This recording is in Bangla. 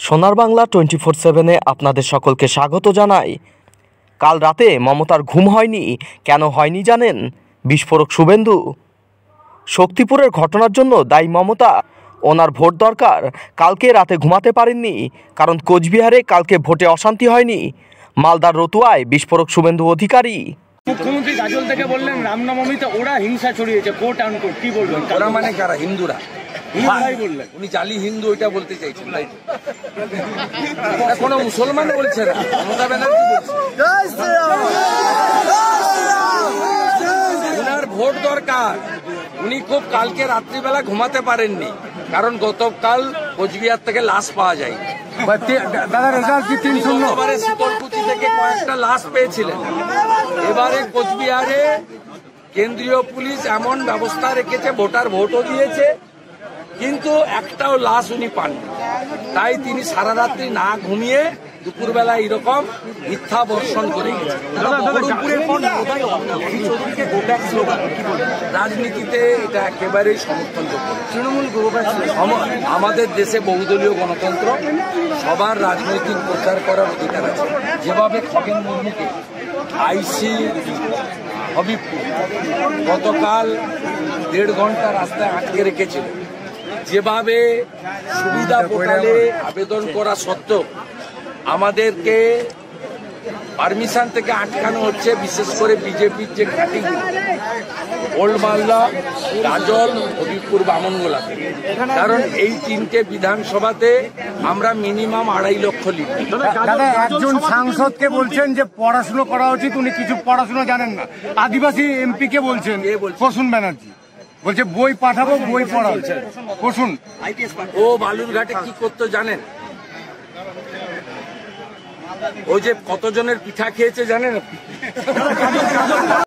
সোনার বাংলা 24/7-এ আপনাদের সকলকে স্বাগত জানাই। কাল রাতে মমতার ঘুম হয়নি। কেন হয়নি জানেন? বিস্ফোরক শুভেন্দু। শক্তিপুরের ঘটনার জন্য দায়ী মমতা। ওনার ভোট দরকার। কালকে রাতে ঘুমাতে পারেননি, কারণ কোচবিহারে কালকে ভোটে অশান্তি হয়নি। মালদার রতুয়ায় বিস্ফোরক শুভেন্দু অধিকারী। মুখ্যমন্ত্রী গাজল থেকে বললেন রামনবমীতে ওরা হিংসা ছড়িয়েছে, কোট আনকোট, কি বলবেন? ওরা মানে কারা? হিন্দুরা। বললেন উনি জালি হিন্দু, ওইটা বলতে চাইছেন, তাই কোনো মুসলমান বলছে না, মমতা ব্যানার্জি বলছে। ওনার ভোট দরকার। উনি খুব কালকে রাত্রিবেলা ঘুমাতে পারেননি, কারণ গতকাল কোচবিহার থেকে লাশ পাওয়া যায়। এবারে শীতলকুচি থেকে কয়েকটা লাশ পেয়েছিলেন। এবারে কোচবিহারে কেন্দ্রীয় পুলিশ এমন ব্যবস্থা রেখেছে, ভোটার ভোটও দিয়েছে, কিন্তু একটাও লাশ উনি পাননি। তাই তিনি সারা রাত্রি না ঘুমিয়ে দুপুরবেলা এরকম মিথ্যা বর্ষণ করে গেছেন। রাজনীতিতে এটা একেবারেই সমর্থনযোগ্য। তৃণমূল আমাদের দেশে বহুদলীয় গণতন্ত্র, সবার রাজনৈতিক প্রচার করার অধিকার আছে। যেভাবে খগেন মুর্মুকে আইসি হবিবপুর গতকাল 1.5 ঘন্টা রাস্তায় আটকে রেখেছিল, যেভাবে সুবিধা পোর্টালে আবেদন করা সত্ত্বেও আমাদেরকে পারমিশন থেকে আটকানো হচ্ছে, বিশেষ করে বিজেপির যে ঘাঁটি ওল্ড মালদা, গাজল, হবিবপুর, বামনগোলাতে। কারণ এই 3টে বিধানসভাতে আমরা মিনিমাম 2.5 লক্ষ লিড। দাদা, একজন সাংসদকে বলছেন যে পড়াশুনো করা উচিত, উনি কিছু পড়াশুনো জানেন না। আদিবাসী এমপি কে বলছেন, প্রসূন ব্যানার্জি বলছে বই পাঠাবো, বই পড়াবো। প্রসূন ও বালুরঘাটে কি করতো জানেন? ও যে কতজনের পিঠা খেয়েছে জানেন?